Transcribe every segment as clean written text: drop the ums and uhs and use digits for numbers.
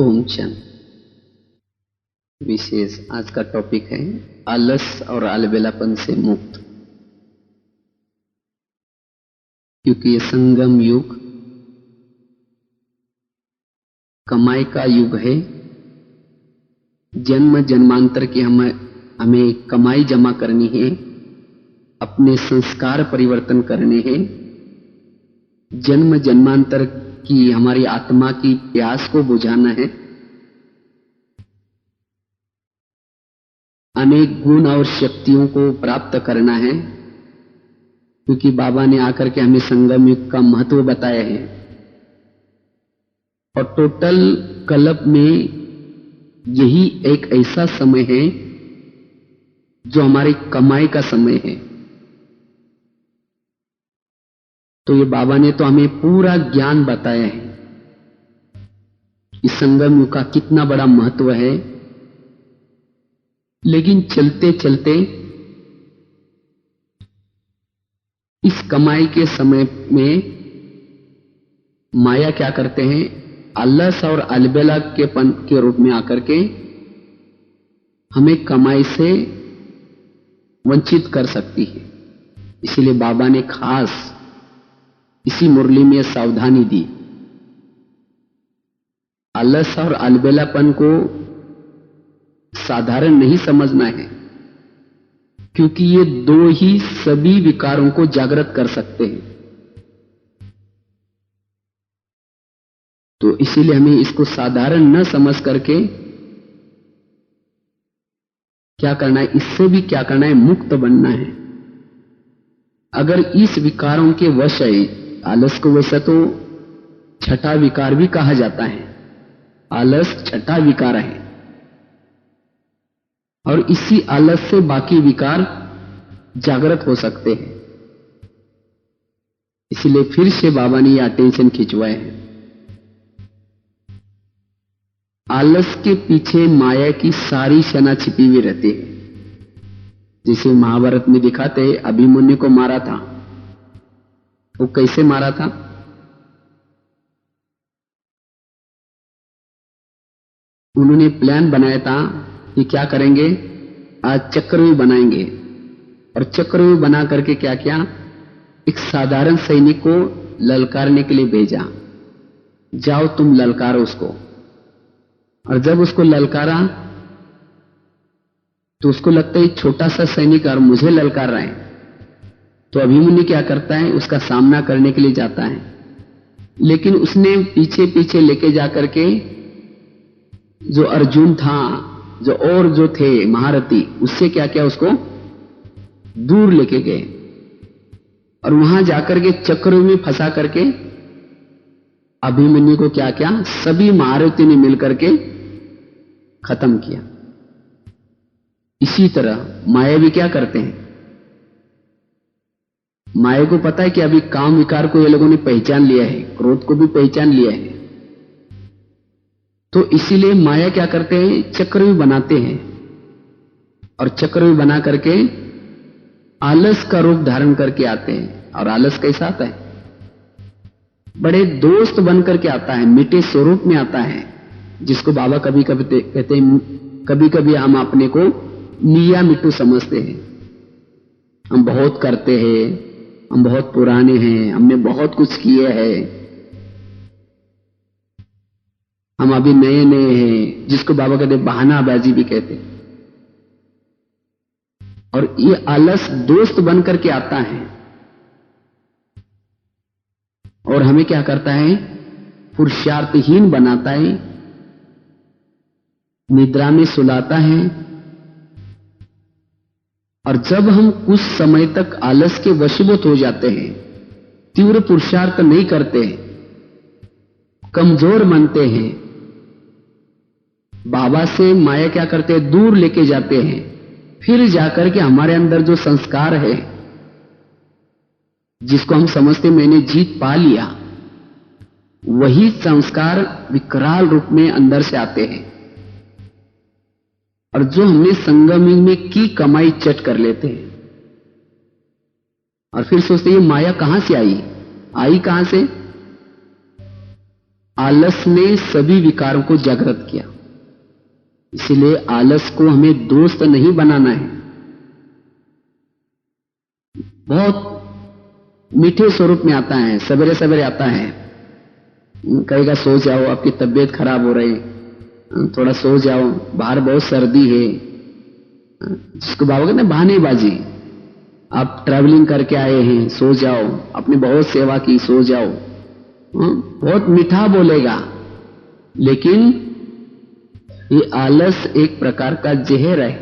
ओम शांति। विशेष आज का टॉपिक है आलस और अलबेलापन से मुक्त। क्योंकि ये संगम युग कमाई का युग है। जन्म जन्मांतर की हमें कमाई जमा करनी है, अपने संस्कार परिवर्तन करने हैं, जन्म जन्मांतर की हमारी आत्मा की प्यास को बुझाना है, अनेक गुण और शक्तियों को प्राप्त करना है। क्योंकि बाबा ने आकर के हमें संगम युग का महत्व बताया है। और टोटल कल्प में यही एक ऐसा समय है जो हमारी कमाई का समय है। तो ये बाबा ने तो हमें पूरा ज्ञान बताया है इस संगम युग का कितना बड़ा महत्व है। लेकिन चलते चलते इस कमाई के समय में माया क्या करते हैं, आलस और अलबेला के रूप में आकर के हमें कमाई से वंचित कर सकती है। इसीलिए बाबा ने खास इसी मुरली में सावधानी दी। आलस और अलबेलापन को साधारण नहीं समझना है, क्योंकि ये दो ही सभी विकारों को जागृत कर सकते हैं। तो इसीलिए हमें इसको साधारण न समझ करके क्या करना है, इससे भी क्या करना है, मुक्त बनना है। अगर इस विकारों के वश है, आलस को वैसे तो छठा विकार भी कहा जाता है, आलस छठा विकार है। और इसी आलस से बाकी विकार जागृत हो सकते हैं। इसलिए फिर से बाबा ने यह अटेंशन खिंचवाया है। आलस के पीछे माया की सारी सेना छिपी हुई रहती है। जिसे महाभारत में दिखाते हैं, अभिमन्यु को मारा था। वो कैसे मारा था? उन्होंने प्लान बनाया था कि क्या करेंगे, आज चक्रव्यूह बनाएंगे। और चक्रव्यूह बना करके क्या किया, एक साधारण सैनिक को ललकारने के लिए भेजा, जाओ तुम ललकारो उसको। और जब उसको ललकारा तो उसको लगता है छोटा सा सैनिक और मुझे ललकार रहा है। तो अभिमन्यु क्या करता है, उसका सामना करने के लिए जाता है। लेकिन उसने पीछे पीछे लेके जाकर के जो अर्जुन था, जो थे महारथी, उससे क्या किया, उसको दूर लेके गए। और वहां जाकर के चक्रव्यूह में फंसा करके अभिमन्यु को क्या किया, सभी महारथी ने मिलकर के खत्म किया। इसी तरह माया भी क्या करते हैं, माया को पता है कि अभी काम विकार को ये लोगों ने पहचान लिया है, क्रोध को भी पहचान लिया है। तो इसीलिए माया क्या करते हैं, चक्रव्यूह बनाते हैं। और चक्रव्यूह बना करके आलस का रूप धारण करके आते हैं। और आलस कैसा आता है, बड़े दोस्त बन करके आता है, मीठे स्वरूप में आता है। जिसको बाबा कभी कभी कहते हैं, कभी कभी हम अपने को मियां मिट्टू समझते हैं। हम बहुत करते हैं, हम बहुत पुराने हैं, हमने बहुत कुछ किए हैं, हम अभी नए नए हैं, जिसको बाबा कहते बहानाबाजी भी कहते। और ये आलस दोस्त बन करके आता है और हमें क्या करता है, पुरुषार्थहीन बनाता है, निद्रा में सुलाता है। और जब हम कुछ समय तक आलस के वशीभूत हो जाते हैं, तीव्र पुरुषार्थ नहीं करते, कमजोर बनते हैं, बाबा से माया क्या करते हैं, दूर लेके जाते हैं। फिर जाकर के हमारे अंदर जो संस्कार है, जिसको हम समझते मैंने जीत पा लिया, वही संस्कार विकराल रूप में अंदर से आते हैं। और जो हमने संगम में की कमाई चट कर लेते हैं। और फिर सोचते ये माया कहां से आई कहां से? आलस ने सभी विकारों को जागृत किया। इसलिए आलस को हमें दोस्त नहीं बनाना है। बहुत मीठे स्वरूप में आता है, सवेरे सवेरे आता है, कहेगा सो जाओ, आपकी तबीयत खराब हो रही, थोड़ा सो जाओ, बाहर बहुत सर्दी है। जिसको बाबा कहते हैं बहानेबाजी, आप ट्रैवलिंग करके आए हैं, सो जाओ, आपने बहुत सेवा की, सो जाओ। बहुत मीठा बोलेगा, लेकिन ये आलस एक प्रकार का जहर है।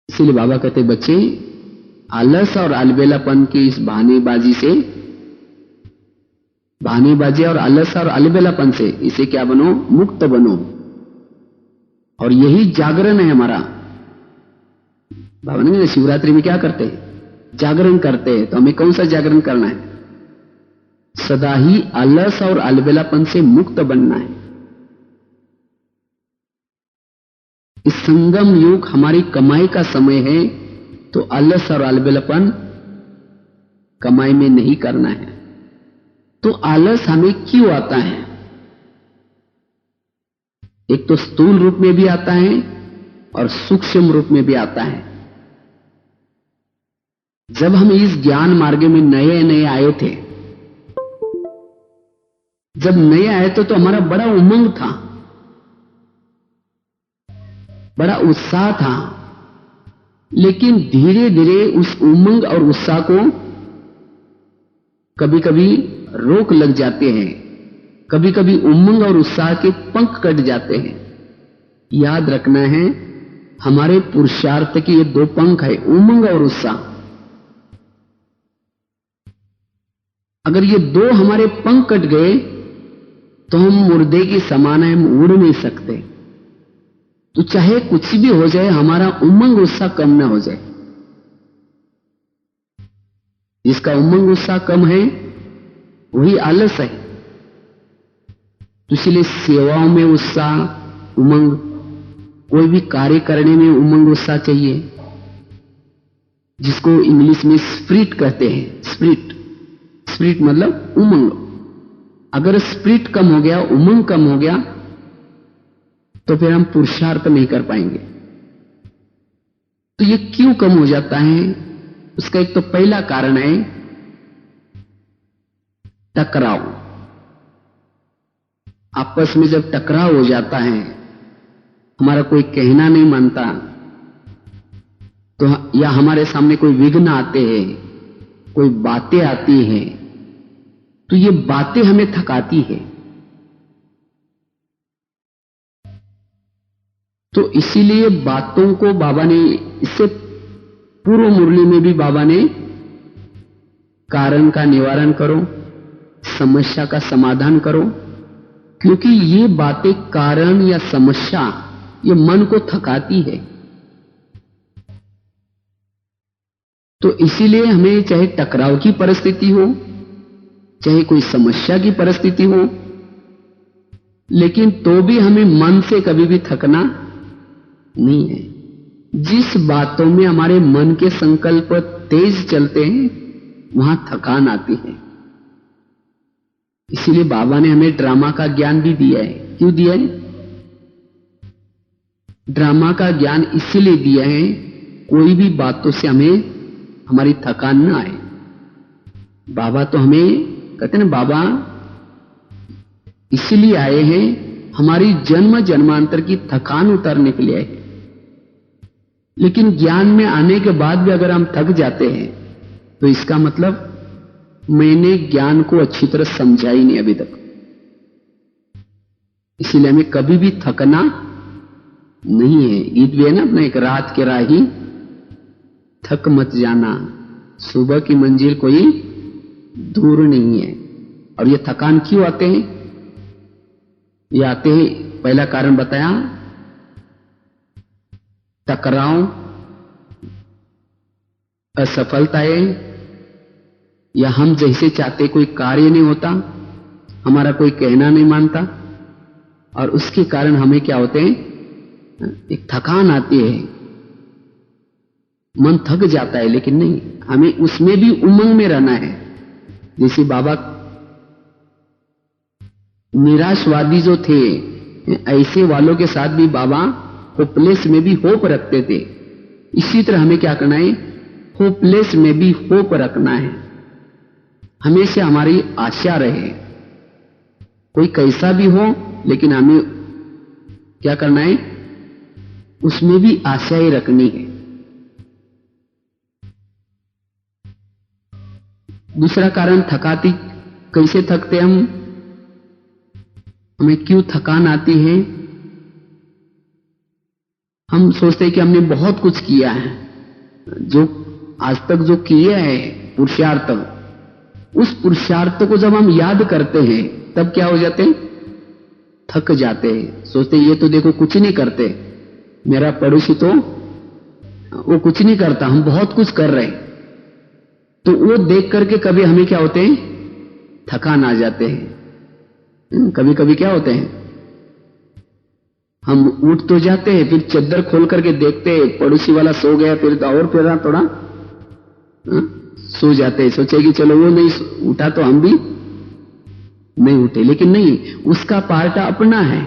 इसीलिए बाबा कहते बच्चे, आलस और अलबेलापन की इस बहानेबाजी और आलस और अलबेलापन से इसे क्या बनो, मुक्त बनो। और यही जागरण है हमारा। बाबा ने शिवरात्रि में क्या करते हैं, जागरण करते हैं। तो हमें कौन सा जागरण करना है, सदा ही आलस और अलबेलापन से मुक्त बनना है। इस संगम युग हमारी कमाई का समय है, तो आलस और अलबेलापन कमाई में नहीं करना है। तो आलस हमें क्यों आता है, एक तो स्थूल रूप में भी आता है और सूक्ष्म रूप में भी आता है। जब हम इस ज्ञान मार्ग में नए नए आए थे, जब नए आए तो हमारा बड़ा उमंग था, बड़ा उत्साह था। लेकिन धीरे धीरे उस उमंग और उत्साह को कभी कभी रोक लग जाते हैं, कभी कभी उमंग और उत्साह के पंख कट जाते हैं। याद रखना है, हमारे पुरुषार्थ के ये दो पंख है, उमंग और उत्साह। अगर ये दो हमारे पंख कट गए तो हम मुर्दे की समान है, हम उड़ नहीं सकते। तो चाहे कुछ भी हो जाए, हमारा उमंग उत्साह कम ना हो जाए। जिसका उमंग उत्साह कम है वही आलस है। तो इसलिए सेवाओं में उत्साह, उमंग, कोई भी कार्य करने में उमंग उत्साह चाहिए, जिसको इंग्लिश में स्पिरिट कहते हैं। स्पिरिट मतलब उमंग। अगर स्पिरिट कम हो गया, उमंग कम हो गया, तो फिर हम पुरुषार्थ नहीं कर पाएंगे। तो ये क्यों कम हो जाता है, उसका एक तो पहला कारण है टकराव। आपस में जब टकराव हो जाता है, हमारा कोई कहना नहीं मानता, तो या हमारे सामने कोई विघ्न आते हैं, कोई बातें आती हैं, तो ये बातें हमें थकाती है। तो इसीलिए बातों को बाबा ने, इससे पूर्व मुरली में भी बाबा ने कारण का निवारण करो, समस्या का समाधान करो, क्योंकि ये बातें, कारण या समस्या, ये मन को थकाती है। तो इसीलिए हमें चाहे टकराव की परिस्थिति हो, चाहे कोई समस्या की परिस्थिति हो, लेकिन तो भी हमें मन से कभी भी थकना नहीं है। जिस बातों में हमारे मन के संकल्प तेज चलते हैं, वहां थकान आती है। इसीलिए बाबा ने हमें ड्रामा का ज्ञान भी दिया है। क्यों दिया है? ड्रामा का ज्ञान इसीलिए दिया है, कोई भी बातों से हमें, हमारी थकान ना आए। बाबा तो हमें कहते हैं ना, बाबा इसीलिए आए हैं, हमारी जन्म जन्मांतर की थकान उतारने के लिए आए। लेकिन ज्ञान में आने के बाद भी अगर हम थक जाते हैं, तो इसका मतलब मैंने ज्ञान को अच्छी तरह समझा ही नहीं अभी तक। इसीलिए हमें कभी भी थकना नहीं है। गीत भी है ना अपना, एक रात के राही थक मत जाना, सुबह की मंजिल कोई दूर नहीं है। और ये थकान क्यों आते हैं? ये आते हैं, पहला कारण बताया, टकराव, असफलताएं, या हम जैसे चाहते कोई कार्य नहीं होता, हमारा कोई कहना नहीं मानता, और उसके कारण हमें क्या होते हैं, एक थकान आती है, मन थक जाता है। लेकिन नहीं, हमें उसमें भी उमंग में रहना है। जैसे बाबा निराशवादी जो थे, ऐसे वालों के साथ भी बाबा होपलेस में भी होप रखते थे। इसी तरह हमें क्या करना है, होपलेस में भी होप रखना है। हमेशा हमारी आशा रहे, कोई कैसा भी हो, लेकिन हमें क्या करना है, उसमें भी आशाएं रखनी है। दूसरा कारण थकाती, कैसे थकते हम, हमें क्यों थकान आती है? हम सोचते हैं कि हमने बहुत कुछ किया है, जो आज तक जो किया है पुरुषार्थ, उस पुरुषार्थ को जब हम याद करते हैं तब क्या हो जाते हैं, थक जाते हैं। सोचते हैं ये तो देखो कुछ नहीं करते, मेरा पड़ोसी तो वो कुछ नहीं करता, हम बहुत कुछ कर रहे हैं। तो वो देख करके कभी हमें क्या होते हैं, थकान आ जाते हैं। कभी कभी क्या होते हैं, हम उठ तो जाते हैं, फिर चद्दर खोल करके देखते हैं पड़ोसी वाला सो गया, फिर और फिर थोड़ा सो जाते हैं। सोचे कि चलो वो नहीं उठा तो हम भी नहीं उठे, लेकिन नहीं, उसका पार्ट अपना है,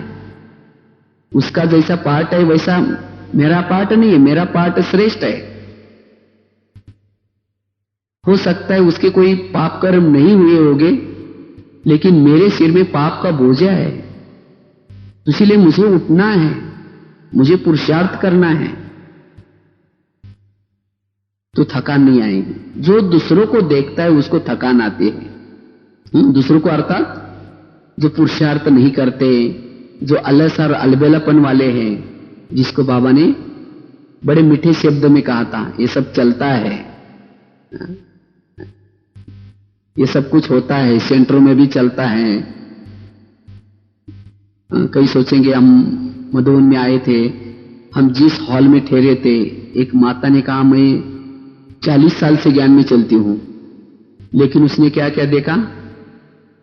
उसका जैसा पार्ट है वैसा मेरा पार्ट नहीं है, मेरा पार्ट श्रेष्ठ है। हो सकता है उसके कोई पाप कर्म नहीं हुए होंगे, लेकिन मेरे सिर में पाप का बोझा है, इसीलिए मुझे उठना है, मुझे पुरुषार्थ करना है, तो थकान नहीं आएगी। जो दूसरों को देखता है उसको थकान आती है। दूसरों को अर्थात जो पुरुषार्थ नहीं करते, जो अलस और अलबेलापन वाले हैं, जिसको बाबा ने बड़े मीठे शब्द में कहा था, ये सब चलता है, ये सब कुछ होता है, सेंटरों में भी चलता है। कई सोचेंगे हम मधुबन में आए थे, हम जिस हॉल में ठहरे थे, एक माता ने कहा मैं 40 साल से ज्ञान में चलती हूं, लेकिन उसने क्या क्या देखा,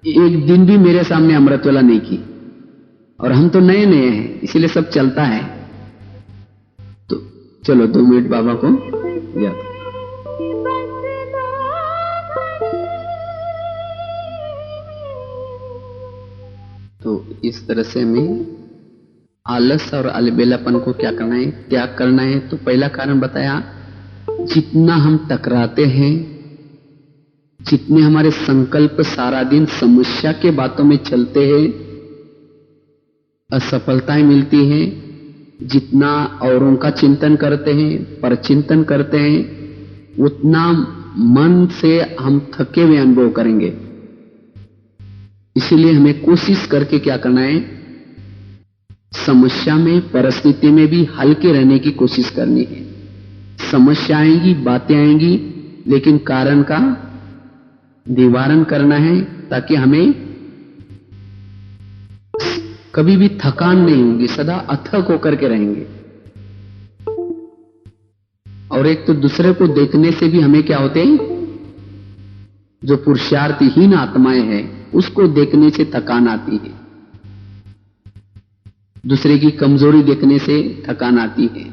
एक दिन भी मेरे सामने अमृत वाला नहीं की, और हम तो नए नए हैं, इसीलिए सब चलता है। तो चलो 2 मिनट बाबा को याद। तो इस तरह से हमें आलस और अलबेलापन को क्या करना है, त्याग करना है। तो पहला कारण बताया, जितना हम टकराते हैं, जितने हमारे संकल्प सारा दिन समस्या के बातों में चलते हैं, असफलताएं मिलती हैं, जितना औरों का चिंतन करते हैं, परचिंतन करते हैं, उतना मन से हम थके हुए अनुभव करेंगे। इसीलिए हमें कोशिश करके क्या करना है, समस्या में, परिस्थिति में भी हल्के रहने की कोशिश करनी है। समस्या आएंगी, बातें आएंगी, लेकिन कारण का निवारण करना है, ताकि हमें कभी भी थकान नहीं होगी, सदा अथक होकर के रहेंगे। और एक तो दूसरे को देखने से भी हमें क्या होते हैं, जो पुरुषार्थहीन आत्माएं हैं उसको देखने से थकान आती है, दूसरे की कमजोरी देखने से थकान आती है।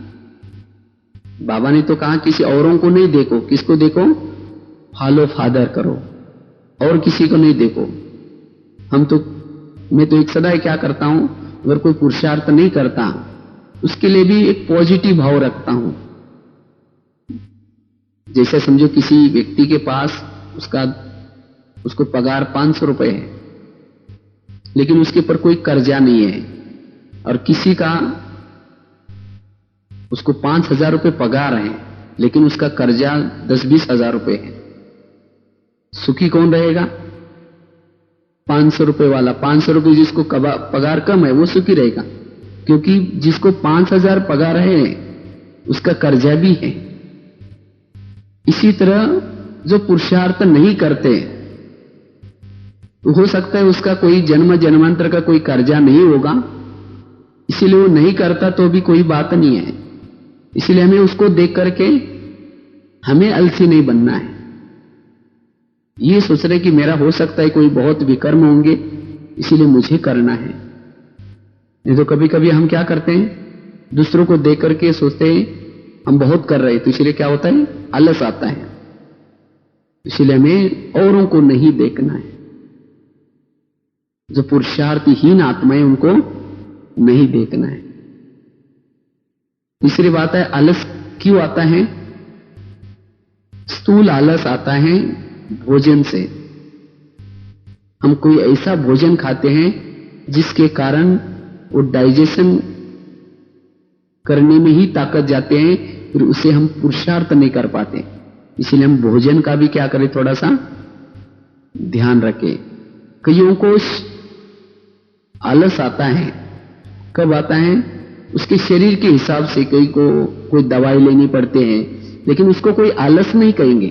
बाबा ने तो कहा किसी औरों को नहीं देखो, किसको देखो, फॉलो फादर करो, और किसी को नहीं देखो। मैं तो एक सदा क्या करता हूं, अगर कोई पुरुषार्थ नहीं करता उसके लिए भी एक पॉजिटिव भाव रखता हूं। जैसे समझो किसी व्यक्ति के पास उसको पगार 500 रुपए है, लेकिन उसके ऊपर कोई कर्जा नहीं है, और किसी का उसको 5,000 रुपए पगार है, लेकिन उसका कर्जा 10-20 हजार रुपए है। सुखी कौन रहेगा? 500 रुपए वाला। 500 रुपए जिसको पगार कम है वो सुखी रहेगा, क्योंकि जिसको 5,000 पगार है उसका कर्जा भी है। इसी तरह जो पुरुषार्थ नहीं करते, तो हो सकता है उसका कोई जन्म जन्मांतर का कोई कर्जा नहीं होगा, इसीलिए वो नहीं करता तो भी कोई बात नहीं है। इसलिए हमें उसको देख करके हमें अलसी नहीं बनना है। ये सोच रहे कि मेरा हो सकता है कोई बहुत विकर्म होंगे, इसीलिए मुझे करना है। नहीं तो कभी कभी हम क्या करते हैं, दूसरों को देख करके सोचते हैं हम बहुत कर रहे हैं, तो इसलिए क्या होता है, आलस आता है। इसलिए हमें औरों को नहीं देखना है। जो पुरुषार्थहीन आत्माएं उनको नहीं देखना है। तीसरी बात है, आलस क्यों आता है? स्थूल आलस आता है भोजन से। हम कोई ऐसा भोजन खाते हैं जिसके कारण वो डाइजेशन करने में ही ताकत जाते हैं, फिर उसे हम पुरुषार्थ नहीं कर पाते। इसलिए हम भोजन का भी क्या करें, थोड़ा सा ध्यान रखें। कईयों को आलस आता है, कब आता है? उसके शरीर के हिसाब से कई को कोई दवाई लेनी पड़ते हैं, लेकिन उसको कोई आलस नहीं कहेंगे,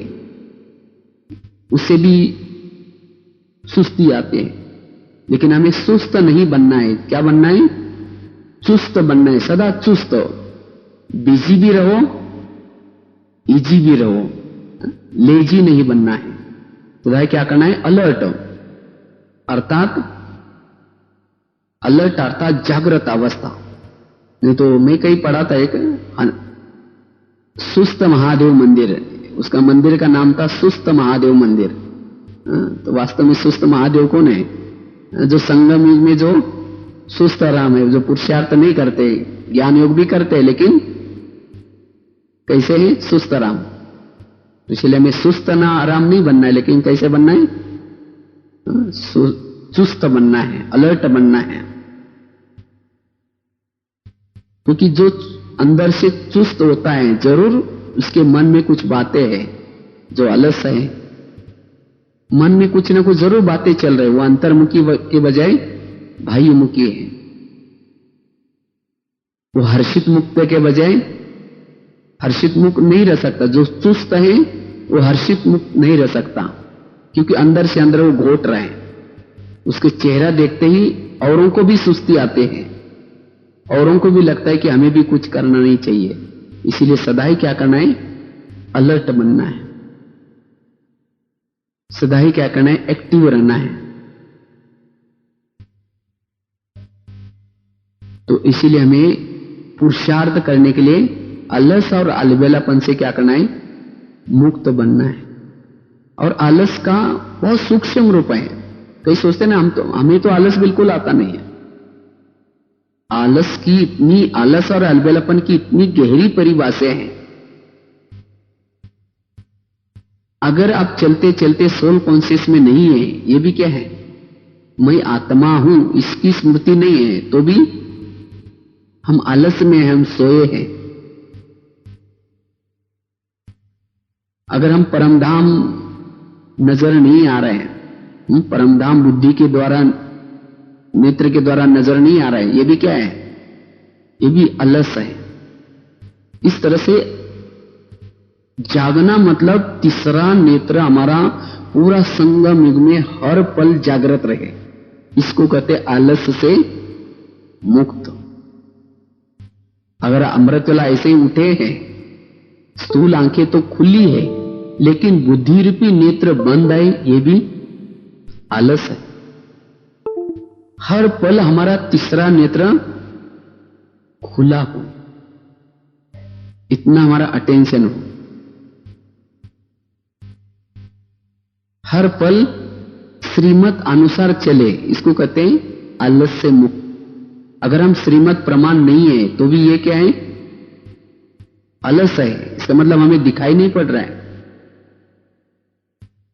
उससे भी सुस्ती आते हैं। लेकिन हमें सुस्त नहीं बनना है। क्या बनना है? चुस्त बनना है, सदा चुस्त। बिजी भी रहो, इजी भी रहो, लेजी नहीं बनना है। सदा क्या करना है? अलर्ट, अर्थात अलर्ट अर्थात जागृत अवस्था। नहीं तो मैं कहीं पढ़ा था एक सुस्त महादेव मंदिर, उसका मंदिर का नाम था सुस्त महादेव मंदिर। तो वास्तव में सुस्त महादेव कौन है? जो संगम युग में जो सुस्त आराम है, जो पुरुषार्थ नहीं करते, ज्ञान योग भी करते, लेकिन कैसे है? सुस्त आराम। तो इसलिए हमें सुस्त ना आराम नहीं बनना है, लेकिन कैसे बनना है? चुस्त बनना है, अलर्ट बनना है। क्योंकि जो अंदर से चुस्त होता है, जरूर उसके मन में कुछ बातें हैं। जो अलस है, मन में कुछ ना कुछ जरूर बातें चल रही, वो अंतर्मुखी के बजाय बाह्यमुखी है। वो हर्षित मुक्त के बजाय हर्षित मुक्त नहीं रह सकता। जो चुस्त है वो हर्षित मुक्त नहीं रह सकता, क्योंकि अंदर से अंदर वो घोट रहा है। उसके चेहरा देखते ही औरों को भी सुस्ती आते हैं, औरों को भी लगता है कि हमें भी कुछ करना नहीं चाहिए। इसीलिए सदा ही क्या करना है? अलर्ट बनना है। सदा ही क्या करना है? एक्टिव रहना है। तो इसीलिए हमें पुरुषार्थ करने के लिए आलस और अलबेलापन से क्या करना है? मुक्त बनना है। और आलस का बहुत सूक्ष्म रूप है। कई सोचते हैं ना, हमें तो आलस बिल्कुल आता नहीं है। आलस की इतनी, आलस और अलबेलापन की इतनी गहरी परिभाषाएं हैं। अगर आप चलते चलते सोल कॉन्शियस में नहीं है, ये भी क्या है? मैं आत्मा हूं, इसकी स्मृति नहीं है, तो भी हम आलस में हैं, हम सोए हैं। अगर हम परमधाम नजर नहीं आ रहे हैं, परमधाम बुद्धि के द्वारा, नेत्र के द्वारा नजर नहीं आ रहा है, ये भी क्या है? ये भी अलस है। इस तरह से जागना मतलब तीसरा नेत्र हमारा पूरा संगम युग में हर पल जागृत रहे, इसको कहते आलस से मुक्त। अगर अमृतवेला ऐसे ही उठे हैं, स्थूल आंखें तो खुली है, लेकिन बुद्धि रूपी नेत्र बंद है, ये भी आलस है। हर पल हमारा तीसरा नेत्र खुला हो, इतना हमारा अटेंशन हो। हर पल श्रीमत अनुसार चले, इसको कहते हैं आलस से मुक्त। अगर हम श्रीमत प्रमाण नहीं है, तो भी ये क्या है? आलस है। इसका मतलब हमें दिखाई नहीं पड़ रहा है।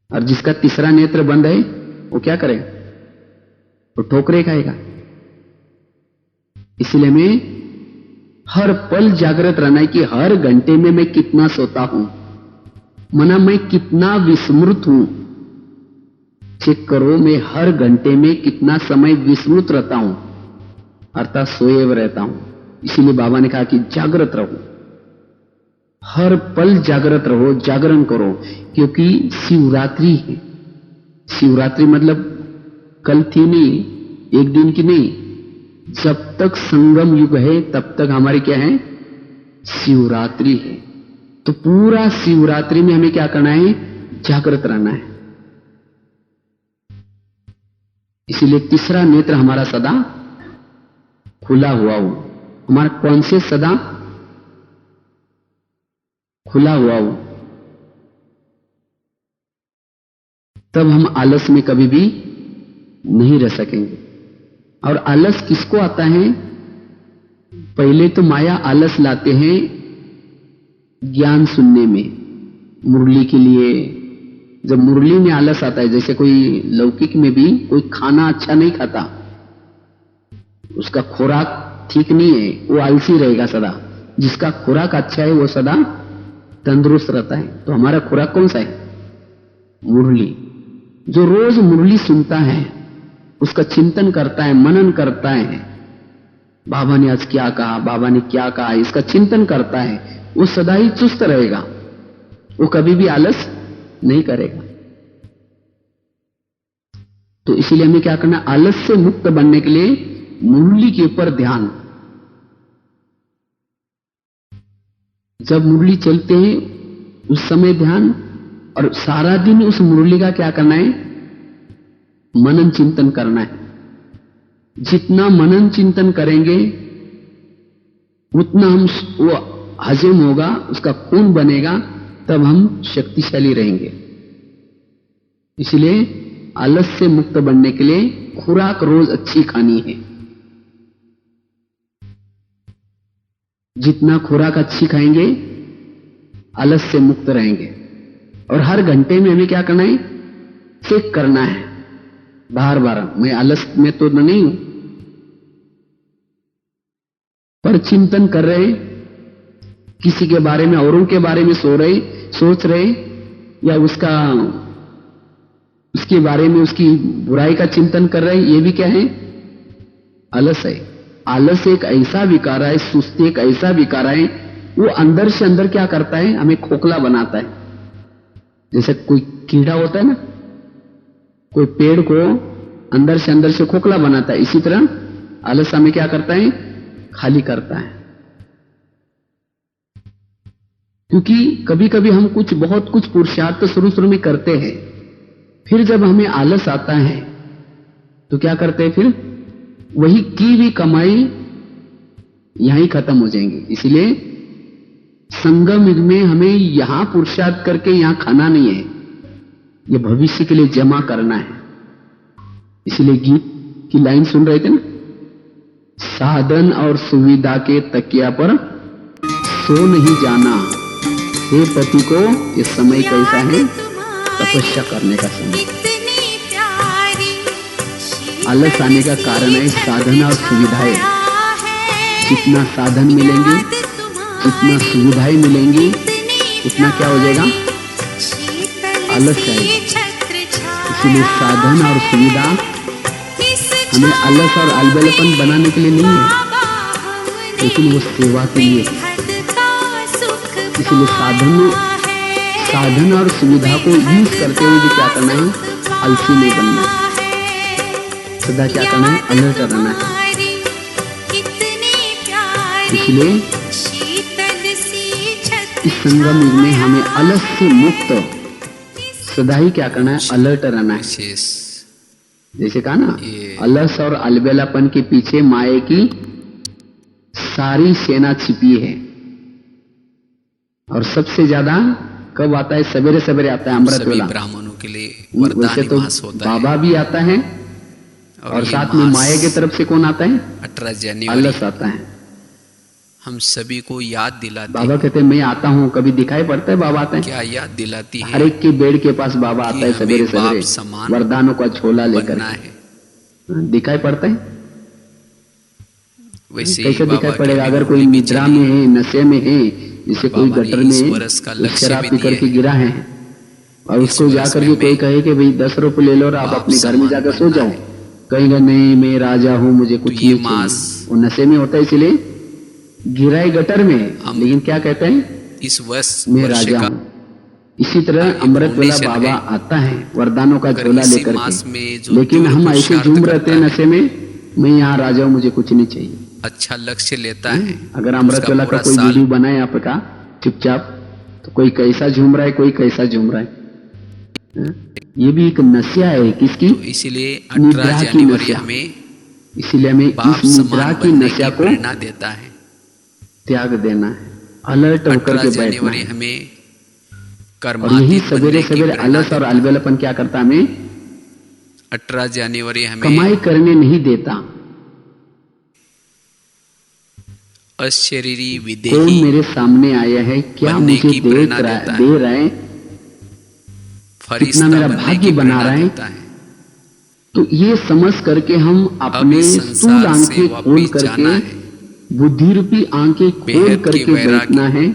और जिसका तीसरा नेत्र बंद है, वो क्या करेगा? वो ठोकरे खाएगा। इसलिए हमें हर पल जागृत रहना है कि हर घंटे में मैं कितना सोता हूं, मना मैं कितना विस्मृत हूं। चेक करो, मैं हर घंटे में कितना समय विस्मृत रहता हूं, अर्थात सोए हुए रहता हूं। इसीलिए बाबा ने कहा कि जागृत रहो, हर पल जागृत रहो, जागरण करो। क्योंकि शिवरात्रि है। शिवरात्रि मतलब कल थी नहीं, एक दिन की नहीं, जब तक संगम युग है तब तक हमारी क्या है? शिवरात्रि है। तो पूरा शिवरात्रि में हमें क्या करना है? जागृत रहना है। इसीलिए तीसरा नेत्र हमारा सदा खुला हुआ हो, हमारा कॉन्शियस सदा खुला हुआ हो, तब हम आलस में कभी भी नहीं रह सकेंगे। और आलस किसको आता है? पहले तो माया आलस लाते हैं ज्ञान सुनने में, मुरली के लिए। जब मुरली में आलस आता है, जैसे कोई लौकिक में भी कोई खाना अच्छा नहीं खाता, उसका खुराक ठीक नहीं है, वो आलसी रहेगा सदा। जिसका खुराक अच्छा है वो सदा तंदुरुस्त रहता है। तो हमारा खुराक कौन सा है? मुरली। जो रोज मुरली सुनता है, उसका चिंतन करता है, मनन करता है, बाबा ने आज क्या कहा, बाबा ने क्या कहा, इसका चिंतन करता है, वो सदा ही चुस्त रहेगा, वो कभी भी आलस नहीं करेगा। तो इसीलिए हमें क्या करना? आलस से मुक्त बनने के लिए मुरली के ऊपर ध्यान। जब मुरली चलते हैं उस समय ध्यान, और सारा दिन उस मुरली का क्या करना है? मनन चिंतन करना है। जितना मनन चिंतन करेंगे उतना हम वो हजम होगा, उसका खून बनेगा, तब हम शक्तिशाली रहेंगे। इसलिए आलस से मुक्त बनने के लिए खुराक रोज अच्छी खानी है। जितना खुराक अच्छी खाएंगे आलस से मुक्त रहेंगे। और हर घंटे में हमें क्या करना है? चेक करना है बार बार, मैं आलस में तो नहीं हूं, पर चिंतन कर रहे, किसी के बारे में, औरों के बारे में सोच रहे, या उसके बारे में उसकी बुराई का चिंतन कर रहे, ये भी क्या है? आलस है। आलस एक ऐसा विकार है, सुस्ती एक ऐसा विकार है, वो अंदर से अंदर क्या करता है? हमें खोखला बनाता है। जैसे कोई कीड़ा होता है ना, कोई पेड़ को अंदर से खोखला बनाता है, इसी तरह आलस हमें क्या करता है? खाली करता है। क्योंकि कभी कभी हम बहुत कुछ पुरुषार्थ तो शुरू में करते हैं, फिर जब हमें आलस आता है तो क्या करते हैं? फिर वही की भी कमाई यहीं खत्म हो जाएंगी। इसलिए संगम युग में हमें यहां पुरुषार्थ करके यहां खाना नहीं है, ये भविष्य के लिए जमा करना है। इसलिए गीत की लाइन सुन रहे थे ना, साधन और सुविधा के तकिया पर सो नहीं जाना, हे पति को ये समय कैसा है? तपस्या करने का समय। आलस आने का कारण है साधन और सुविधाएं। जितना साधन मिलेंगे, जितना सुविधाएं मिलेंगी, उतना क्या हो जाएगा? आलस आएगा। इसलिए साधन और सुविधा हमें आलस और अलबेलापन बनाने के लिए नहीं है, लेकिन वो सेवा के लिए। इसलिए साधन और सुविधा को यूज करते हुए भी क्या करना है? आलसी नहीं बनना है, सदा क्या करना है? अलर्ट रहना है। इसलिए इस संगम युग में हमें आलस से मुक्त सदा ही क्या करना है? अलर्ट रहना है। जैसे कहा ना, आलस और अलबेलापन के पीछे माया की सारी सेना छिपी है। और सबसे ज्यादा कब आता है? सवेरे सवेरे आता है अमृत वेला। ब्राह्मणों के लिए वरदान तो मास होता है। बाबा भी आता है, और साथ में माया की तरफ से कौन आता है? 18 जनवरी आलस आता है। हम सभी को याद दिलाती बाबा कहते हैं मैं आता हूँ। कभी दिखाई पड़ता है बाबा आते हैं? क्या याद दिलाती है? हर एक के बेड के पास बाबा आता है सवेरे सवेरे, वरदानों का झोला लेकर है। दिखाई पड़ता है? वैसे कैसे दिखाई पड़ेगा? अगर कोई निद्रा में है, नशे में है, जैसे कोई गटर में शराब पी करके गिरा है, और उसको जाकर के कोई कहे कि भाई 10 रुपए ले लो और आप अपने घर में जाकर सो जाओ, कहेगा नहीं मैं राजा हूं, मुझे कुछ नहीं चाहिए। वो नशे में होता है, इसलिए गिरा है गटर में, लेकिन क्या कहते हैं? इस वर्ष मैं राजा हूं। इसी तरह अमृत वेला बाबा आता है वरदानों का झोला लेकर के, लेकिन हम ऐसे झूम रहते हैं नशे में, मैं यहाँ राजा हूं, मुझे कुछ नहीं चाहिए। अच्छा लक्ष्य लेता है। अगर अमृत वेला का कोई वीडियो बनाए आपका चुपचाप, तो कोई कैसा झूम रहा है, कोई कैसा झूम रहा है। ये भी एक नशा है किसकी? तो इसीलिए 18 जनवरी हमें इसीलिए हमें इस निद्रा की नशा को प्रेरणा देता है, त्याग देना है, अलर्ट होकर के बैठना है। हमें और यही सवेरे सवेरे आलस और अलबेलापन क्या करता है? हमें 18 जनवरी हमें कमाई करने नहीं देता। अशरीरी कौन विदेही मेरे सामने आया है, क्या बनने मुझे की प्रेरणा दे देता है, रहा है, कितना फरिश्ता मेरा बनने भाग्य की बना प्रेरणा रहा है। देता है। तो ये समझ करके हम अपने इस स्थूल संसार से आंखें खोल वापिस जाना करके, है, बुद्धि रूपी आंखें खोल बेहद की करके वैरागी बैठना है,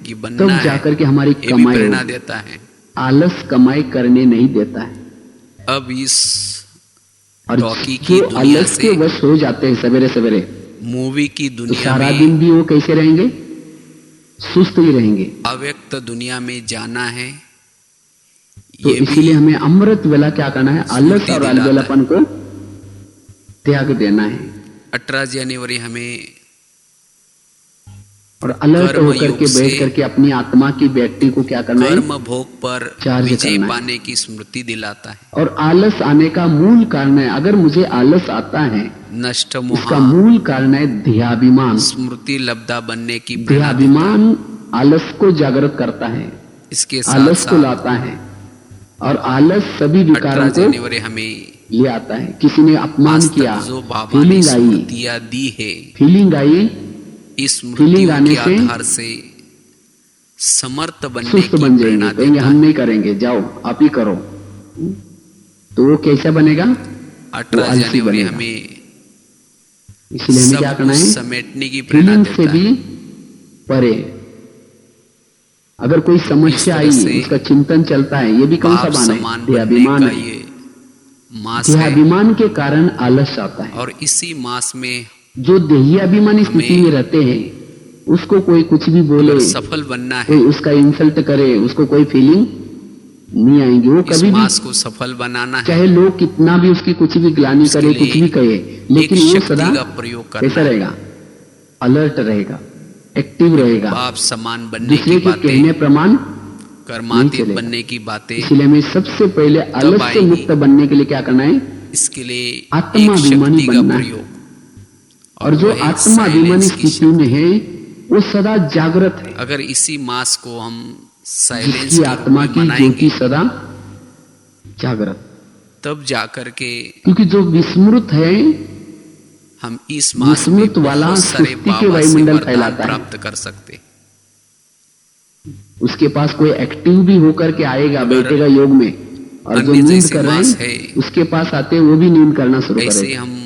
की तब बनना है, जाकर के हमारी ये भी कमाई प्रेरणा होगी। देता है। आलस कमाई करने नहीं देता है। अब इस और टॉकी की जो दुनिया आलस से के वश हो जाते हैं सवेरे सवेरे, मूवी की तो दुनिया सारा में, दिन भी वो कैसे रहेंगे, सुस्त ही रहेंगे। अव्यक्त दुनिया में जाना है, तो ये इसीलिए भी हमें अमृत वेला क्या करना है, आलस स्मृति और दिलाता अलबेलापन को त्याग देना है 18 जनवरी हमें और अलर्ट कर्म होकर योग के से बैठ करके अपनी आत्मा की व्यक्ति को क्या करना है, कर्म भोग पर चार्ज विजय करना है। पाने की स्मृति दिलाता है। और आलस आने का मूल कारण है, अगर मुझे आलस आता है, नष्ट उसका मोहा मूल कारण है ध्याभिमान। स्मृति लब्धा बनने की प्रेरणा देता है। ध्याभिमान आलस को जागृत करता है, इसके साथ आलस को साथ लाता है, और आलस सभी 18 विकारों को जनवरी हमें ले आता है। किसी ने अपमान आज किया, तक जो बाबा ने फीलिंग आई, स्मृतियां दी है, फीलिंग आई, इस फीलिंग स्मृतियों आने के से आधार से समर्थ बनने सुस्त की बन प्रेरणा जाएंगे, कहेंगे देता हम है। नहीं करेंगे, जाओ आप ही करो। तो वो कैसा बनेगा, 18 आलसी जनवरी बनेगा। हमें इसलिए हमें क्या सब करना कुछ है, समेटने की प्रेरणा फीलिंग से देता भी है। परे। अगर कोई समस्या तरह आई, से उसका चिंतन चलता है, ये भी कौन सा बाप बान समान है, बनने ध्याभिमान का है। ये मास है, ध्याभिमान के कारण आलस आता है। और इसी मास में जो देहियाभिमानी हमें स्थिति में रहते हैं, उसको कोई कुछ भी बोले, अगर सफल बनना है, कोई उसका इंसल्ट करे, उसको कोई फीलिंग नहीं आएंगी। वो इस कभी भी, मास को सफल बनाना है, चाहे लोग कितना भी उसकी कुछ भी ग्लानि उसके करे, लिए कुछ भी कहे, लेकिन एक वो शक्ति सदा का प्रयोग करना कैसा है। रहेगा, अलर्ट रहेगा, एक्टिव रहेगा, बाप समान बनने दूसरे की के कहने बातें, प्रमाण कर्मातीत नहीं चलेगा। बनने की बातें, इसलिए हमें सबसे पहले आलस से आएगी। मुक्त बनने के लिए क्या करना है, इसके लिए एक आत्माभिमानी शक्ति का बनना है। प्रयोग, और जो वह है आत्माभिमानी साइलेंस की स्थिति में है, वो सदा जागृत है। अगर इसी मास को हम साइलेंस जिसकी के आत्मा रूप में की मनाएंगे, ज्योति सदा जागृत, तब जाकर के क्योंकि जो विस्मृत है, हम इस मास में विस्मृत वाला बहुत सारे सुस्ती के बाबा से वायुमंडल वरदान फैलाता है। प्राप्त कर सकते। उसके पास कोई एक्टिव भी होकर के आएगा, अगर बैठेगा योग में, और जो अन्य नींद जैसे कर रहे मास हैं, है, उसके पास आते हैं, वो भी नींद करना शुरू ऐसे करेगा। हम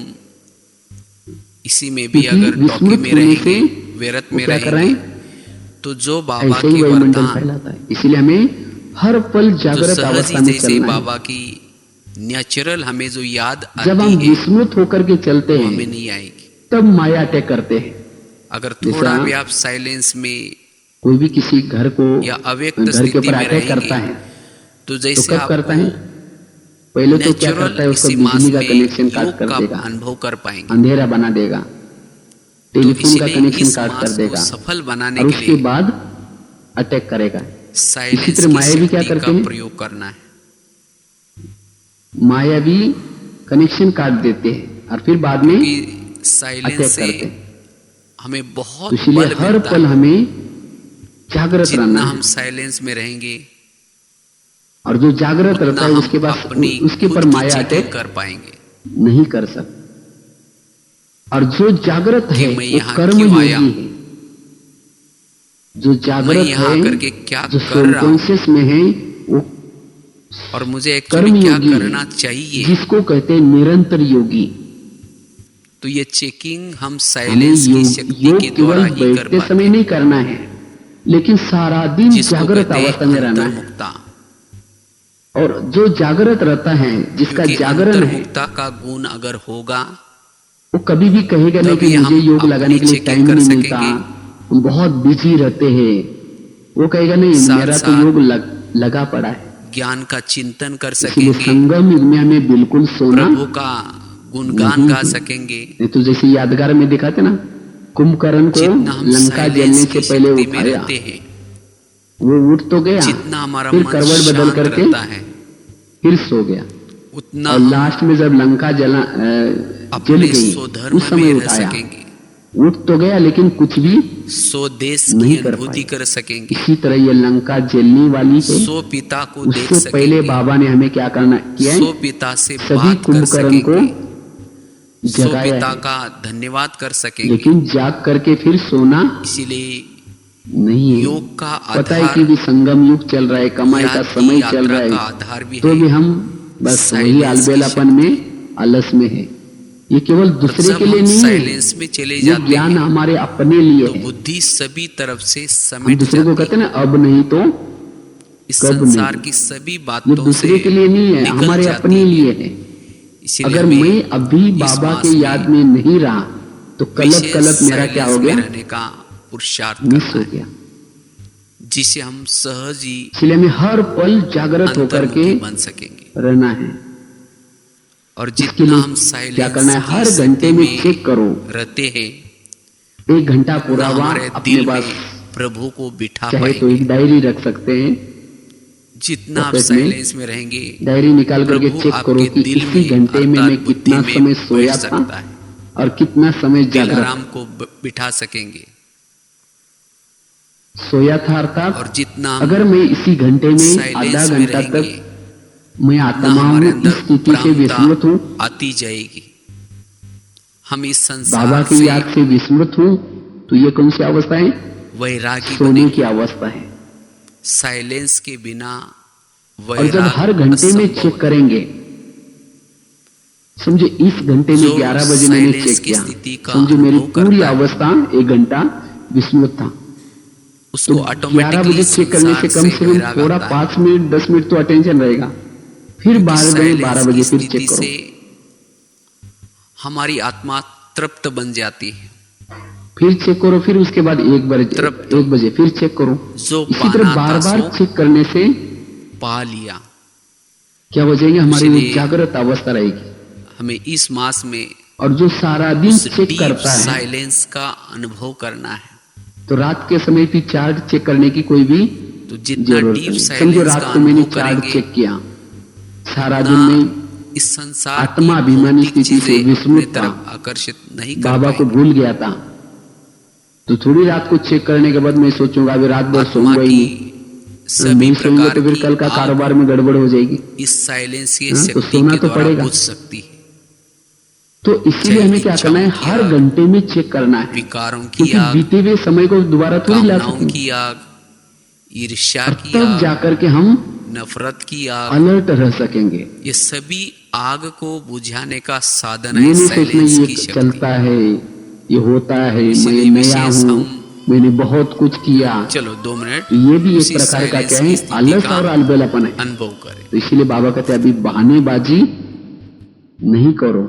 इसी में भी क्योंकि अगर टॉकी विस्मृत में होने रहेंगे, से व्यर्थ वो में क्या कर रहे रहेंगे, हैं, तो जो बाबा ऐसे ही के वायुमंडल वरदान, फैलाता है। इसीलिए हमें हर पल जो जागृत सहज अवस्था ही में जैसे चलना है। बाबा की नेचुरल हमें जो याद जब हम आती है, विस्मृत होकर के चलते वो हमें हैं, नहीं आएगी। तब माया अटैक करते हैं। अगर जैसा थोड़ा भी आप साइलेंस में कोई भी किसी घर को, या अव्यक्त घर के स्थिति ऊपर में अटैक करता रहेंगे, है, तो तो जैसे कब करता है, आपको पहले तो क्या करता नेचुरल है, उसको इसी मास बिजली का में कनेक्शन काट योग कर का देगा, अनुभव कर पाएंगे। अंधेरा बना देगा, तो टेलीफोन का इसलिए कनेक्शन इस काट कर मास को देगा, सफल बनाने और के उसके लिए बाद अटैक करेगा। इसी साइलेंस तरह की माया भी क्या शक्ति करते का हैं, प्रयोग करना है। माया भी कनेक्शन काट देते हैं और फिर बाद में क्योंकि साइलेंस अटैक से करते हैं। हमें तो बहुत इसलिए बल हर मिलता पल है। हमें जागृत जितना रहना हम है, साइलेंस में रहेंगे, और जो जागृत उतना रहता है हम उसके पास, अपनी उसके खुद ऊपर की माया चेकिंग अटैक कर पाएंगे नहीं कर सकता। और जो जागृत कि है मैं वो यहाँ कर्म क्यों योगी आया हूँ, है। जो मैं जागृत यहाँ है, आकर के क्या जो कर रहा हूँ, सबकॉन्शियस में है, वो और मुझे कर्म एक्चुअली क्या योगी करना है, चाहिए। जिसको कहते हैं निरंतर योगी। तो ये चेकिंग हम हमें साइलेंस की शक्ति योग के केवल द्वारा ही कर बैठते पाते समय हैं, नहीं करना है, लेकिन सारा दिन जिसको जागृत कहते अवस्था हैं में रहना है। अंतर्मुक्ता। और जो जागृत रहता है, जिसका क्योंकि जागरण है, अंतर्मुक्ता का गुण अगर होगा, वो कभी भी कहेगा नहीं कि तभी मुझे हम योग लगाने अपनी के लिए चेकिंग टाइम कर नहीं मिलता, सकेंगे। हम बहुत बिजी रहते हैं। वो कहेगा नहीं, साथ मेरा तो साथ योग लगा पड़ा है। ज्ञान का चिंतन कर इसलिए सकेंगे, संगम युग में हमें बिल्कुल सोना प्रभु का गुणगान नहीं गा है। सकेंगे। नहीं तो जैसे यादगार में दिखाते ना, कुंभकर्ण को जितना हम लंका जलने साइलेंस से की पहले शक्ति में उठाया, रहते हैं, वो उठ तो गया, जितना हमारा फिर मन करवट बदल शांत करके रहता है, फिर सो गया, उतना और हम लास्ट में जब लंका जल अपने गई, स्वधर्म उस समय में रह उठाया। सकेंगे। उठ तो गया लेकिन कुछ भी स्वदेश की नहीं कर अनुभूति पाए। कर सकेंगे, इसी तरह ये लंका जलने वाली है। सो पिता को देख उससे पहले सकेंगे, बाबा ने हमें क्या करना किया सो है, पिता से सभी बात कर कुंभकर्ण को सकेंगे, सो जगाया पिता है, का धन्यवाद कर सकेंगे। लेकिन जाग करके फिर सोना इसीलिए नहीं है। योग का पता है आधार कि भी संगम युग चल रहा है, कमाई का याद की समय चल यात्रा रहा का है, आधार भी तो है भी हम बस वही साइलेंस की अलबेलापन में, आलस में है। ये केवल और दूसरे जब के लिए हम नहीं है, साइलेंस में चले ये जाते ज्ञान हैं हमारे अपने लिए तो है। बुद्धि सभी तरफ से हम समेट दूसरे को जाती कहते है। हैं ना, अब नहीं तो इस कब संसार नहीं। की सभी ये बातों से दूसरे के लिए नहीं है, निकल हमारे जाती अपने है। लिए है। इसीलिए अगर हमें मैं अभी इस बाबा मास के याद में नहीं रहा तो कलप विशेष कलप मेरा क्या हो साइलेंस में गया, रहने का पुरुषार्थ मिस करना हो है, गया। जिसे हम सहज ही इसलिए हमें हर पल जागृत होकर के अंतर्मुखी बन सकेंगे। रहना है। और इसके जितना लिए हम क्या करना साइलेंस है, की हर स्थिति घंटे में में चेक करो, रहते हैं, 1 घंटा उतना पूरा हुआ हमारे अपने दिल पास, में प्रभु को बिठा चाहे तो पाएंगे। एक डायरी रख सकते हैं, जितना आप पॉकेट में साइलेंस में रहेंगे, डायरी निकाल करके प्रभु चेक करो आपके कि दिल इसी में घंटे में मैं अर्थात कितना बुद्धि में समय बैठ सोया था सकता है, और कितना समय जागृत दिलाराम को बिठा सकेंगे। सोया था। अर्थात और जितना अगर मैं इसी घंटे में साइलेंस आधा में घंटा रहेंगे, तक मैं ना आत्मा हमारे हूं, अंदर इस स्थिति से प्राणता विस्मृत हूँ, आती जाएगी। हम इस बाबा संसार की से याद से विस्मृत हूँ, तो ये कौन सी अवस्था है, वैरागी सोने बनेंगे। की अवस्था है। साइलेंस के बिना और जब वैराग हर घंटे में असंभव चेक है। करेंगे, समझे इस घंटे में जो 11 बजे मैंने साइलेंस चेक की किया, स्थिति का समझे मेरी अनुभव पूरी करता है, अवस्था 1 घंटा विस्मृत था। उसको तो 11 ऑटोमेटिकली बजे चेक करने से संसार कम से से कम वैराग थोड़ा आता है। 5 मिनट 10 मिनट तो अटेंशन रहेगा। फिर क्योंकि 12 साइलेंस बजे की फिर स्थिति चेक करो। से हमारी आत्मा तृप्त बन जाती है। फिर चेक करो, फिर उसके बाद 1 बजे फिर चेक करो। जो इसी पाना तरह था बार बार सो चेक करने से पा लिया। क्या हो जाएगी, हमारी वो इसलिए जागृत अवस्था रहेगी। हमें इस मास में और जो सारा दिन उस चेक डीप करता है, साइलेंस का अनुभव करना है। तो रात के समय भी चार्ट चेक करने की कोई भी तो जितना जरूरत डीप नहीं। समझो साइलेंस रात का को मैंने अनुभव चार्ट करेंगे, चेक किया, सारा दिन उतना में इस संसार आत्मा की अभिमानी भौतिक स्थिति से चीजें विस्मृत अपने था, तरफ आकर्षित नहीं कर बाबा को पाएंगे। भूल गया था। तो थोड़ी रात को चेक करने के बाद मैं सोचूंगा अभी रात भर आत्मा सोऊंगा ही की नहीं, सभी नहीं सोऊंगा प्रकार तो फिर की कल का आग कारोबार में गड़बड़ हो जाएगी। इस साइलेंस की हाँ, तो शक्ति सोना के तो द्वारा पड़ेगा। बुझ सकती है। तो इसीलिए चाहे हमें क्या करना है, इच्छाओं की हर आग, घंटे में चेक करना है, विकारों की क्योंकि आग, बीते हुए समय को दोबारा थोड़ी ला कामनाओं सकेंगे। की आग, ईर्ष्या और की तब आग, जाकर के हम नफरत की आग, अलर्ट रह सकेंगे। ये सभी आग को बुझाने का साधन ये है नहीं सोचना साइलेंस ये की शक्ति। चलता है, ये होता है, मैं इसीलिए नया विशेष हूँ, हम मैंने बहुत कुछ किया। चलो 2 मिनट तो ये भी एक उसी प्रकार का साइलेंस क्या की है, स्थिति आलस का और अलबेलापन है। अनुभव करें। तो इसीलिए बाबा कहते हैं अभी बहानेबाजी नहीं करो,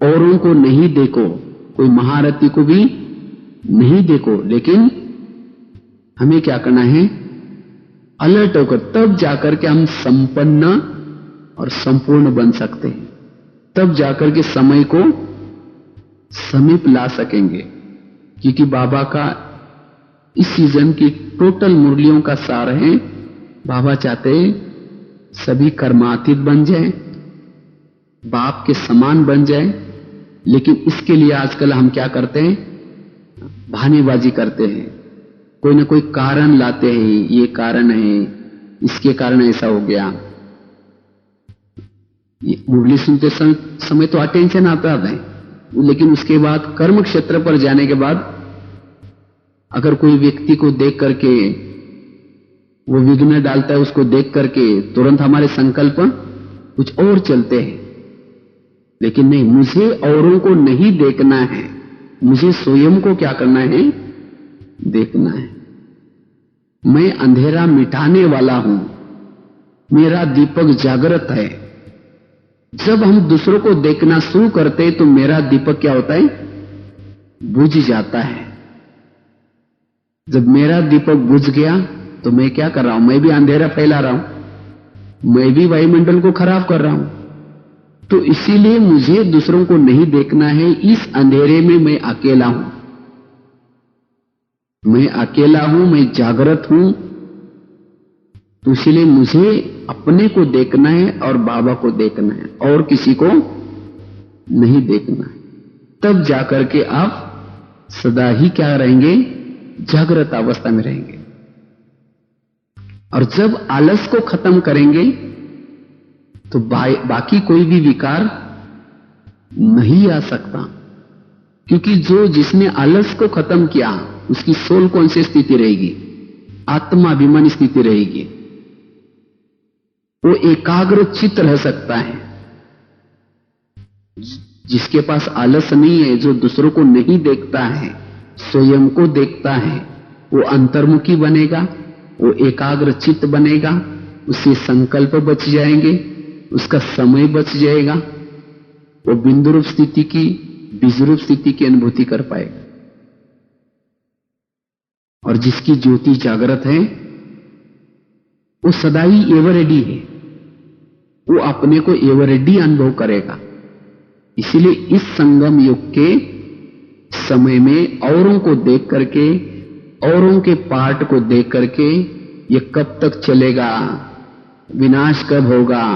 औरों को नहीं देखो, कोई महारथी को भी नहीं देखो, लेकिन हमें क्या करना है, अलर्ट होकर, तब जाकर के हम संपन्न और संपूर्ण बन सकते हैं। तब जाकर के समय को समीप ला सकेंगे, क्योंकि बाबा का इस सीजन की टोटल मुरलियों का सार है, बाबा चाहते सभी कर्मातीत बन जाए, बाप के समान बन जाए। लेकिन इसके लिए आजकल हम क्या करते हैं, बहानेबाजी करते हैं, कोई ना कोई कारण लाते हैं, ये कारण है, इसके कारण ऐसा हो गया। मुरली सुनते समय तो अटेंशन आता है, लेकिन उसके बाद कर्म क्षेत्र पर जाने के बाद अगर कोई व्यक्ति को देख करके वो विघ्न डालता है, उसको देख करके तुरंत हमारे संकल्प कुछ और चलते हैं। लेकिन नहीं, मुझे औरों को नहीं देखना है, मुझे स्वयं को क्या करना है, देखना है। मैं अंधेरा मिटाने वाला हूं, मेरा दीपक जागृत है। जब हम दूसरों को देखना शुरू करते हैं तो मेरा दीपक क्या होता है, बुझ जाता है। जब मेरा दीपक बुझ गया तो मैं क्या कर रहा हूं, मैं भी अंधेरा फैला रहा हूं, मैं भी वायुमंडल को खराब कर रहा हूं। तो इसीलिए मुझे दूसरों को नहीं देखना है, इस अंधेरे में मैं अकेला हूं, मैं अकेला हूं, मैं जागृत हूं। तो इसीलिए मुझे अपने को देखना है और बाबा को देखना है, और किसी को नहीं देखना है। तब जाकर के आप सदा ही क्या रहेंगे, जागृत अवस्था में रहेंगे। और जब आलस को खत्म करेंगे तो बाकी कोई भी विकार नहीं आ सकता, क्योंकि जिसने आलस को खत्म किया उसकी सोल कौन सी स्थिति रहेगी, आत्माभिमान स्थिति रहेगी। वो एकाग्र चित्त रह सकता है। जिसके पास आलस नहीं है, जो दूसरों को नहीं देखता है, स्वयं को देखता है, वो अंतर्मुखी बनेगा, वो एकाग्र चित्त बनेगा, उससे संकल्प बच जाएंगे, उसका समय बच जाएगा, वो बिंदु रूप स्थिति की, बीज रूप स्थिति की अनुभूति कर पाएगा। और जिसकी ज्योति जागृत है वो सदा ही एवर रेडी है, वो अपने को एवर रेडी अनुभव करेगा। इसीलिए इस संगम युग के समय में औरों को देख करके, औरों के पाठ को देख करके ये कब तक चलेगा, विनाश कब होगा,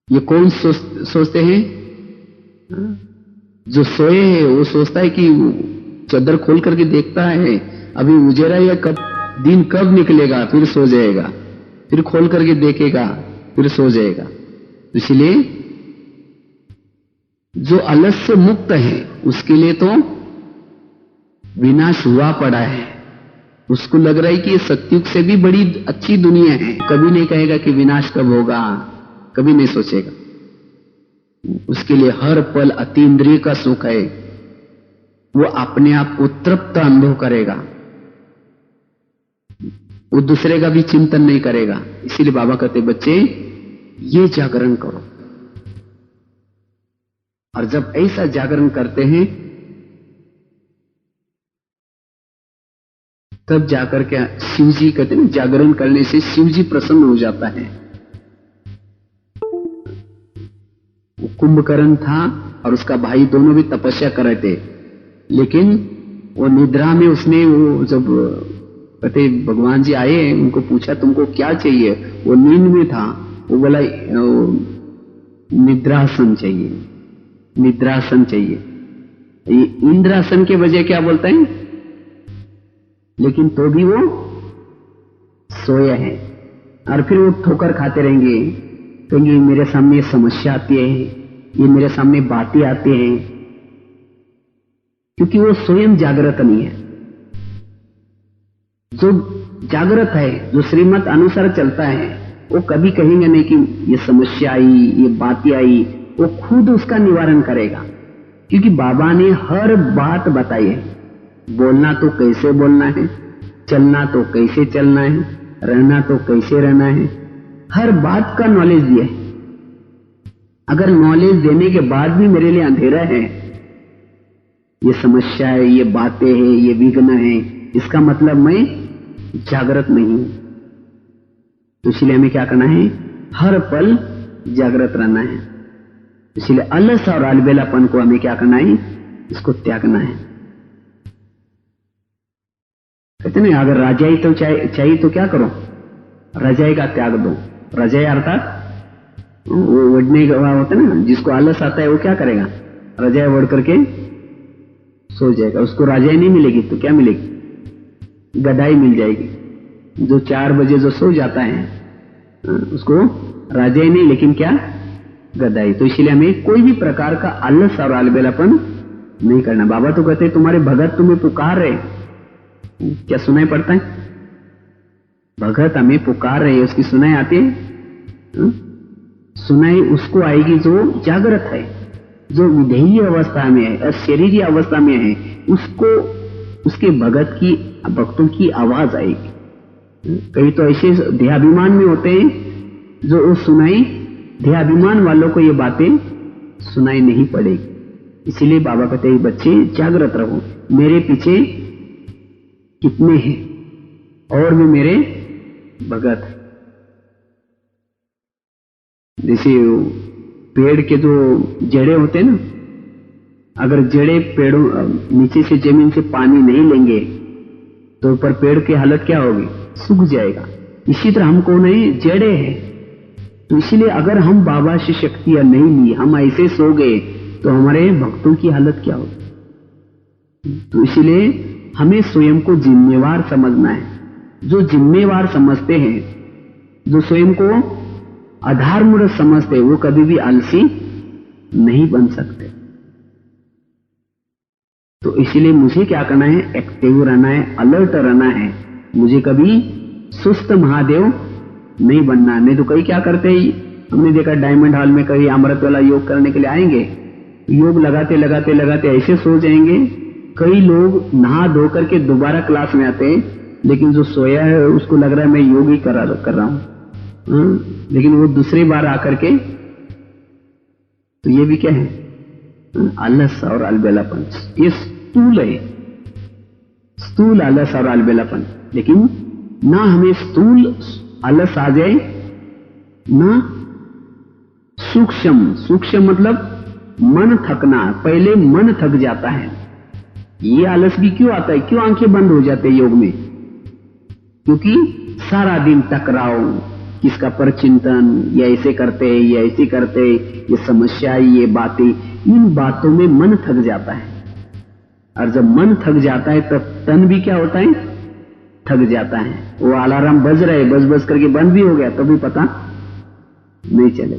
ये कौन सोचते हैं? जो सोए है वो सोचता है कि चादर खोल करके देखता है अभी उजेरा या दिन कब निकलेगा, फिर सो जाएगा, फिर खोल करके देखेगा, फिर सो जाएगा। इसलिए जो आलस से मुक्त है उसके लिए तो विनाश हुआ पड़ा है। उसको लग रहा है कि ये सत्युग से भी बड़ी अच्छी दुनिया है, कभी नहीं कहेगा कि विनाश कब होगा, कभी नहीं सोचेगा। उसके लिए हर पल अतीन्द्रिय का सुख है, वो अपने आप को तृप्त अनुभव करेगा, वो दूसरे का भी चिंतन नहीं करेगा। इसीलिए बाबा कहते बच्चे ये जागरण करो। और जब ऐसा जागरण करते हैं तब जाकर के शिव जी कहते हैं, जागरण करने से शिव जी प्रसन्न हो जाता है। कुंभकर्ण था और उसका भाई दोनों भी तपस्या कर रहे थे, लेकिन वो निद्रा में उसने, वो जब कहते भगवान जी आए उनको पूछा तुमको क्या चाहिए, वो नींद में था, वो बोला निद्रासन चाहिए, निद्रासन चाहिए। ये इंद्रासन के बजाय क्या बोलते हैं, लेकिन तो भी वो सोया है। और फिर वो ठोकर खाते रहेंगे, कहेंगे मेरे सामने समस्या आती है, ये मेरे सामने बातें आती हैं, क्योंकि वो स्वयं जागृत नहीं है। जो जागृत है, जो श्रीमत अनुसार चलता है, वो कभी कहेंगे नहीं कि ये समस्या आई, ये बातें आई, वो खुद उसका निवारण करेगा। क्योंकि बाबा ने हर बात बताई है, बोलना तो कैसे बोलना है, चलना तो कैसे चलना है, रहना तो कैसे रहना है, हर बात का नॉलेज दिया है। अगर नॉलेज देने के बाद भी मेरे लिए अंधेरा है, ये समस्या है, ये बातें हैं, ये विघ्न है, इसका मतलब मैं जागृत नहीं हूं। तो इसलिए हमें क्या करना है, हर पल जागृत रहना है। इसलिए अलस और अलबेलापन को हमें क्या करना है, इसको त्यागना है। कहते नहीं, अगर रजाई तो चाहिए तो क्या करो, रजाई का त्याग दो। रजाई अर्थात वो ओढ़ने का होता है ना, जिसको आलस आता है वो क्या करेगा, रजाई ओढ़ करके सो जाएगा। उसको रजाई नहीं मिलेगी तो क्या मिलेगी, गदाई मिल जाएगी। जो 4 बजे जो सो जाता है उसको रजाई नहीं, लेकिन क्या, गदाई। तो इसलिए हमें कोई भी प्रकार का आलस और अलबेलापन नहीं करना। बाबा तो कहते हैं तुम्हारे भगत तुम्हें पुकार रहे, क्या सुनाई पड़ता है, भगत हमें पुकार रहे, उसकी सुनाई आती है। सुनाई उसको आएगी जो जागृत है, जो विधेयी अवस्था में है और शरीरी अवस्था में है, उसको उसके भक्तों की आवाज आएगी। कई तो ऐसे देहाभिमान में होते हैं जो वो सुनाई, देहाभिमान वालों को ये बातें सुनाई नहीं पड़ेगी। इसीलिए बाबा कहते हैं बच्चे जागृत रहो, मेरे पीछे कितने हैं और भी मेरे भगत। जैसे पेड़ के जो जड़े होते हैं ना, अगर जड़े पेड़ों नीचे से जमीन से पानी नहीं लेंगे तो ऊपर पेड़ की हालत क्या होगी, सूख जाएगा। इसी तरह हमको नहीं, जड़े हैं। तो इसीलिए अगर हम बाबा से शक्तियां नहीं ली, हम ऐसे सो गए तो हमारे भक्तों की हालत क्या होगी। तो इसलिए हमें स्वयं को जिम्मेवार समझना है। जो जिम्मेवार समझते हैं, जो स्वयं को आधारमूलक समझते हैं, वो कभी भी आलसी नहीं बन सकते। तो इसलिए मुझे क्या करना है, एक्टिव रहना है, अलर्ट रहना है। मुझे कभी सुस्त महादेव नहीं बनना। नहीं तो कई क्या करते हैं, हमने देखा डायमंड हॉल में कई अमृत वाला योग करने के लिए आएंगे, योग लगाते लगाते लगाते ऐसे सो जाएंगे। कई लोग नहा धो करके दोबारा क्लास में आते हैं, लेकिन जो सोया है उसको लग रहा है मैं योग ही कर रहा हूं, लेकिन वो दूसरी बार आकर के, तो ये भी क्या है, आलस और अलबेलापन। ये स्थूल है, स्थूल आलस और अलबेलापन। लेकिन ना हमें स्थूल आलस आ जाए, ना सूक्ष्म। सूक्ष्म मतलब मन थकना, पहले मन थक जाता है। ये आलस भी क्यों आता है, क्यों आंखें बंद हो जाते हैं योग में? क्योंकि सारा दिन टकराव, किसका पर चिंतन, ये ऐसे करते हैं, ये ऐसे करते हैं, ये समस्या, ये बातें, इन बातों में मन थक जाता है। और जब मन थक जाता है तब तन भी क्या होता है, थक जाता है। वो अलार्म बज रहे, बज बज करके बंद भी हो गया तो भी पता नहीं चले।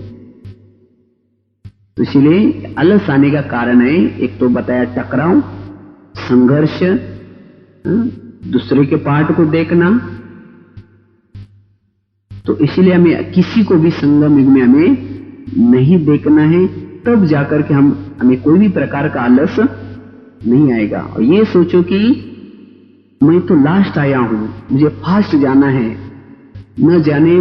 तो इसलिए आलस आने का कारण है, एक तो बताया टकराव, संघर्ष, दूसरे के पार्ट को देखना। तो इसलिए हमें किसी को भी संगम युग में हमें नहीं देखना है, तब जाकर के हमें कोई भी प्रकार का आलस नहीं आएगा। और ये सोचो कि मैं तो लास्ट आया हूं, मुझे फास्ट जाना है। न जाने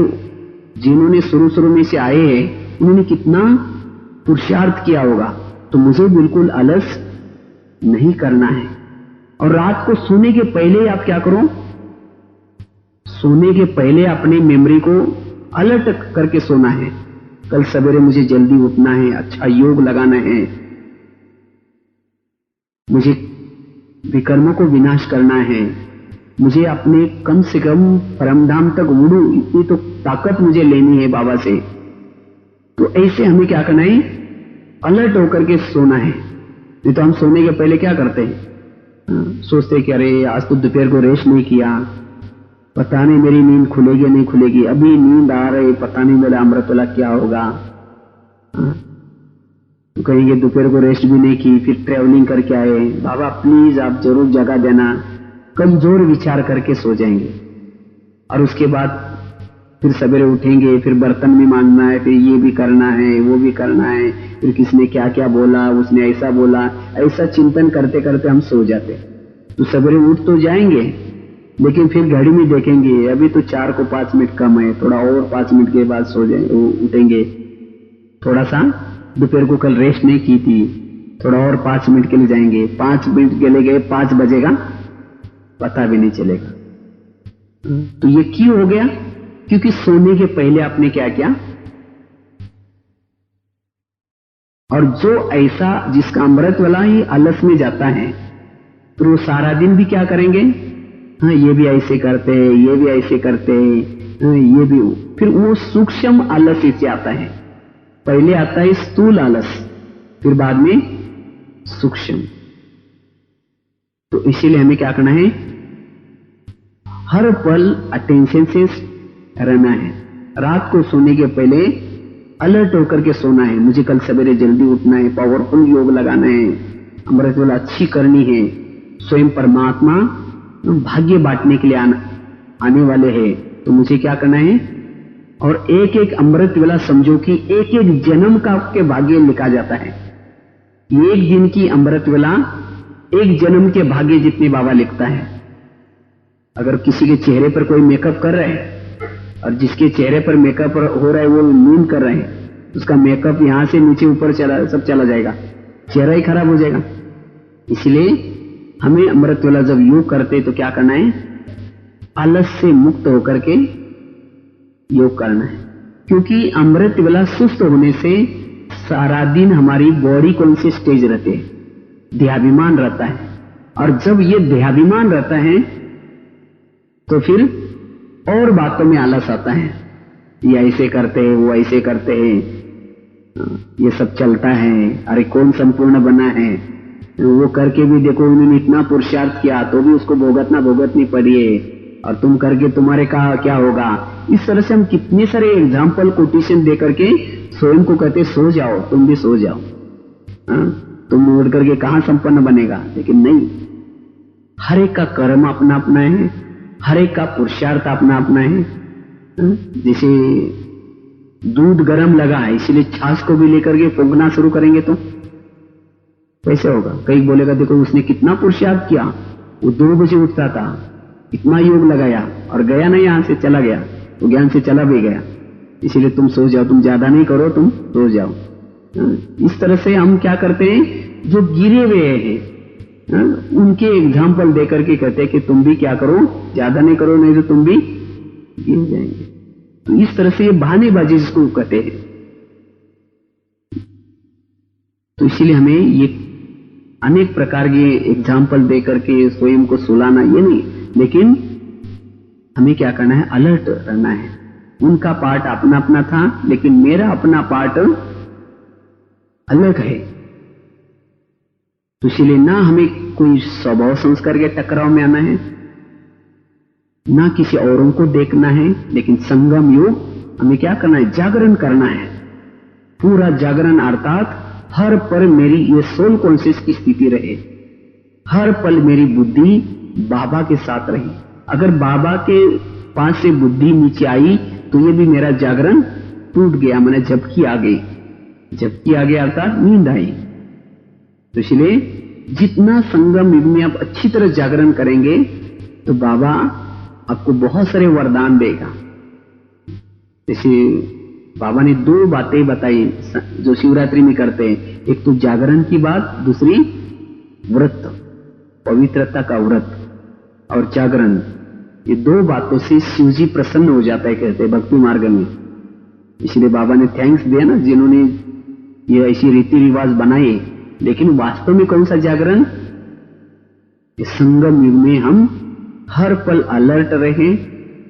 जिन्होंने शुरू में से आए हैं उन्होंने कितना पुरुषार्थ किया होगा। तो मुझे बिल्कुल आलस नहीं करना है। और रात को सोने के पहले आप क्या करो, सोने के पहले अपनी मेमोरी को अलर्ट करके सोना है। कल सवेरे मुझे जल्दी उठना है, अच्छा योग लगाना है, मुझे विकर्मों को विनाश करना है, मुझे अपने कम से कम परमधाम तक उड़ू, इतनी तो ताकत मुझे लेनी है बाबा से। तो ऐसे हमें क्या करना है, अलर्ट होकर के सोना है। नहीं तो हम सोने के पहले क्या करते हैं, सोचते कि अरे आज तो दोपहर को रेस्ट नहीं किया, पता नहीं मेरी नींद खुलेगी नहीं खुलेगी, अभी नींद आ रही, पता नहीं मेरा अमृतवाला क्या होगा। तो कहेंगे दोपहर को रेस्ट भी नहीं की, फिर ट्रेवलिंग करके आए, बाबा प्लीज आप जरूर जगह देना। कमजोर विचार करके सो जाएंगे। और उसके बाद फिर सवेरे उठेंगे, फिर बर्तन भी मांगना है, फिर ये भी करना है, वो भी करना है, फिर किसने क्या क्या बोला, उसने ऐसा बोला, ऐसा चिंतन करते करते हम सो जाते। तो सवेरे उठ तो जाएंगे, लेकिन फिर घड़ी में देखेंगे अभी तो 4 को 5 मिनट कम है, थोड़ा और 5 मिनट के बाद सो जाएंगे, उठेंगे। थोड़ा सा दोपहर को कल रेस्ट नहीं की थी, थोड़ा और 5 मिनट के लिए जाएंगे, 5 मिनट के लिए गए, 5 बजेगा, पता भी नहीं चलेगा। तो ये क्यों हो गया? क्योंकि सोने के पहले आपने क्या किया। और जो ऐसा जिसका अमृत वाला ही आलस में जाता है, तो वो सारा दिन भी क्या करेंगे, हाँ ये भी ऐसे करते हैं, ये भी ऐसे करते हैं, ये भी। फिर वो सूक्ष्म आलस इससे आता है। पहले आता है स्थूल आलस, फिर बाद में सूक्ष्म। तो इसीलिए हमें क्या करना है, हर पल अटेंशन से रहना है। रात को सोने के पहले अलर्ट होकर के सोना है। मुझे कल सवेरे जल्दी उठना है, पावरफुल योग लगाना है, अमृत वाला अच्छी करनी है। स्वयं परमात्मा भाग्य बांटने के लिए आने वाले हैं, तो मुझे क्या करना है। और एक एक अमृत वाला समझो कि एक एक जन्म का आपके भाग्य लिखा जाता है। एक दिन की अमृत वाला एक जन्म के भाग्य जितने बाबा लिखता है। अगर किसी के चेहरे पर कोई मेकअप कर रहे हैं, और जिसके चेहरे पर मेकअप हो रहा है वो नींद कर रहे हैं, उसका मेकअप यहां से नीचे ऊपर सब चला जाएगा, चेहरा ही खराब हो जाएगा। इसलिए हमें अमृत वाला जब योग करते तो क्या करना है, आलस से मुक्त होकर के योग करना है। क्योंकि अमृत वाला सुस्त होने से सारा दिन हमारी बॉडी कौन से स्टेज रहते हैं, देहाभिमान रहता है। और जब ये देहाभिमान रहता है तो फिर और बातों में आलस आता है, ये ऐसे करते हैं, वो ऐसे करते हैं, ये सब चलता है, अरे कौन संपूर्ण बना है, वो करके भी देखो उन्होंने इतना पुरुषार्थ किया तो भी उसको भोगतनी पड़ी है, और तुम करके तुम्हारे का क्या होगा। इस तरह से हम कितने सारे एग्जाम्पल कोटेशन दे करके स्वयं को कहते सो जाओ, तुम भी सो जाओ, तुम उड़ करके कहां संपन्न बनेगा। लेकिन नहीं, हर एक का कर्म अपना अपना है, हर एक का पुरुषार्थ अपना अपना है। जैसे दूध गर्म लगा है इसलिए छाछ को भी लेकर के फूंकना शुरू करेंगे तो कैसे होगा। कई बोलेगा देखो उसने कितना पुरुषार्थ किया, वो 2 बजे उठता था, इतना योग लगाया और गया ना, यहां से चला गया तो ज्ञान से चला भी गया। इसलिए तुम सो जाओ, तुम ज्यादा नहीं करो, तुम सो जाओ। इस तरह से हम क्या करते हैं, जो गिरे हुए हैं उनके एग्जाम्पल देकर के कहते हैं कि तुम भी क्या करो, ज्यादा नहीं करो, नहीं तो तुम भी गिर जाएंगे। तो इस तरह से ये बहानेबाजी जिसको कहते हैं। तो इसीलिए हमें ये अनेक प्रकार के एग्जाम्पल देकर के स्वयं को सुलाना ये नहीं, लेकिन हमें क्या करना है, अलर्ट रहना है। उनका पार्ट अपना अपना था, लेकिन मेरा अपना पार्ट अलग है। तो इसलिए ना हमें कोई स्वभाव संस्कार के टकराव में आना है, ना किसी औरों को देखना है, लेकिन संगम योग हमें क्या करना है, जागरण करना है। पूरा जागरण अर्थात हर पल मेरी ये सोल कॉन्शियस की स्थिति रहे, हर पल मेरी बुद्धि बाबा के साथ रही। अगर बाबा के पास से बुद्धि नीचे आई तो ये भी मेरा जागरण टूट गया, मैंने झपकी आ गई, झपकी आ गया अर्थात नींद आई। तो इसलिए जितना संगम युग में आप अच्छी तरह जागरण करेंगे तो बाबा आपको बहुत सारे वरदान देगा। जैसे बाबा ने 2 बातें बताई जो शिवरात्रि में करते हैं, एक तो जागरण की बात, दूसरी व्रत, पवित्रता का व्रत और जागरण। ये 2 बातों से शिवजी प्रसन्न हो जाता है, कहते हैं भक्ति मार्ग में। इसलिए बाबा ने थैंक्स दिया ना जिन्होंने ये ऐसी रीति रिवाज बनाए। लेकिन वास्तव में कौन सा जागरण, इस संगम युग में हम हर पल अलर्ट रहें,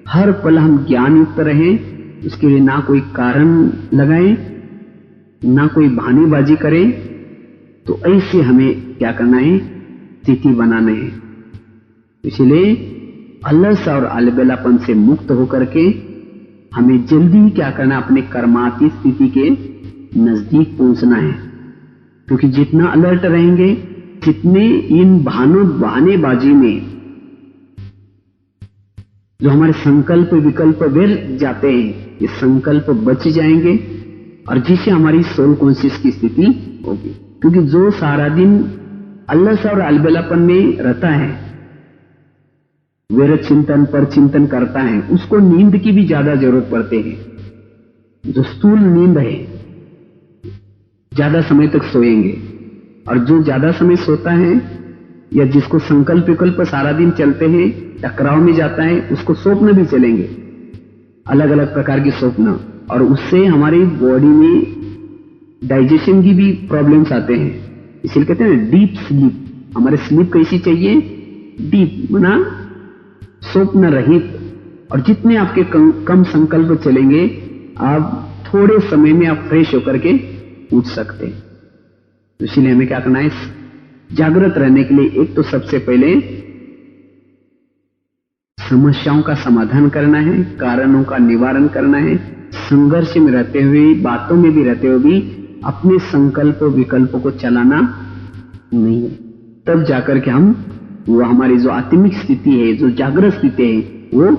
हर पल हम ज्ञान युक्त रहें। उसके लिए ना कोई कारण लगाएं, ना कोई बहानेबाजी करें। तो ऐसे हमें क्या करना है, स्थिति बनाना है। इसलिए अलस और अलबेलापन से मुक्त होकर के हमें जल्दी क्या करना, अपने कर्मातीत स्थिति के नजदीक पहुंचना है। क्योंकि जितना अलर्ट रहेंगे, जितने इन बहानेबाजी में जो हमारे संकल्प विकल्प व्यर्थ जाते हैं, ये संकल्प बच जाएंगे और जिससे हमारी सोल कॉन्शियस की स्थिति होगी। क्योंकि जो सारा दिन अलस और अलबेलापन में रहता है, विरत चिंतन पर चिंतन करता है, उसको नींद की भी ज्यादा जरूरत पड़ती है। जो स्थूल नींद है, ज्यादा समय तक सोएंगे, और जो ज्यादा समय सोता है या जिसको संकल्प विकल्प सारा दिन चलते हैं, टकराव में जाता है, उसको स्वप्न भी चलेंगे, अलग अलग प्रकार की स्वप्न, और उससे हमारी बॉडी में डाइजेशन की भी प्रॉब्लम्स आते हैं। इसलिए कहते हैं डीप स्लीप। हमारे स्लीप कैसी चाहिए, डीप, ना स्वप्न रहित। और जितने आपके कम संकल्प चलेंगे, आप थोड़े समय में आप फ्रेश होकर के उठ सकते हैं। तो इसलिए हमें क्या करना है, जागृत रहने के लिए एक तो सबसे पहले समस्याओं का समाधान करना है, कारणों का निवारण करना है। संघर्ष में रहते हुए, बातों में भी रहते हुए भी अपने संकल्प विकल्प को चलाना नहीं है। तब जाकर के हम वो हमारी जो आत्मिक स्थिति है, जो जागृत स्थिति है, वो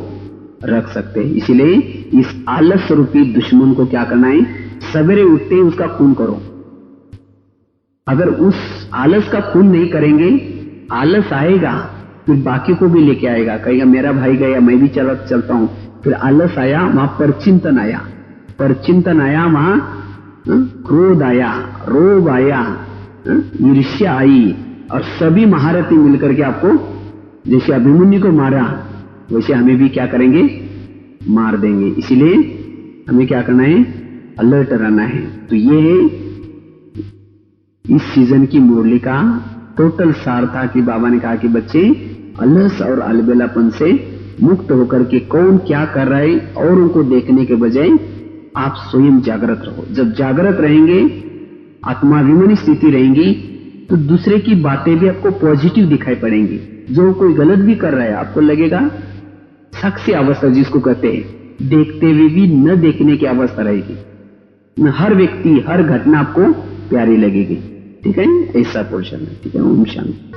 रख सकते हैं। इसीलिए इस आलस रूपी दुश्मन को क्या करना है, सवेरे उठते ही उसका खून करो। अगर उस आलस का खून नहीं करेंगे, आलस आएगा, फिर बाकी को भी लेके आएगा, कहेगा मेरा भाई गया मैं भी चलता हूं। फिर आलस आया, वहां परचिंतन आया, परचिंतन आया, वहां क्रोध आया, रोग आया, ईर्ष्या आई, और सभी महारथी मिलकर के आपको जैसे अभिमन्यु को मारा वैसे हमें भी क्या करेंगे, मार देंगे। इसीलिए हमें क्या करना है, अलर्ट रहना है। तो ये है इस सीजन की मुरली का टोटल सार था कि बाबा ने कहा कि बच्चे अलस और अलबेलापन से मुक्त होकर के कौन क्या कर रहा है और उनको देखने के बजाय आप स्वयं जागृत रहो। जब जागृत रहेंगे, आत्माभिमानी स्थिति रहेंगी, तो दूसरे की बातें भी आपको पॉजिटिव दिखाई पड़ेंगी। जो कोई गलत भी कर रहा है, आपको लगेगा साक्षी अवस्था जिसको कहते हैं, देखते हुए भी न देखने की अवस्था रहेगी। हर व्यक्ति, हर घटना आपको प्यारी लगेगी। ठीक है, ऐसा पोर्शन है। ठीक है, ओम शांति।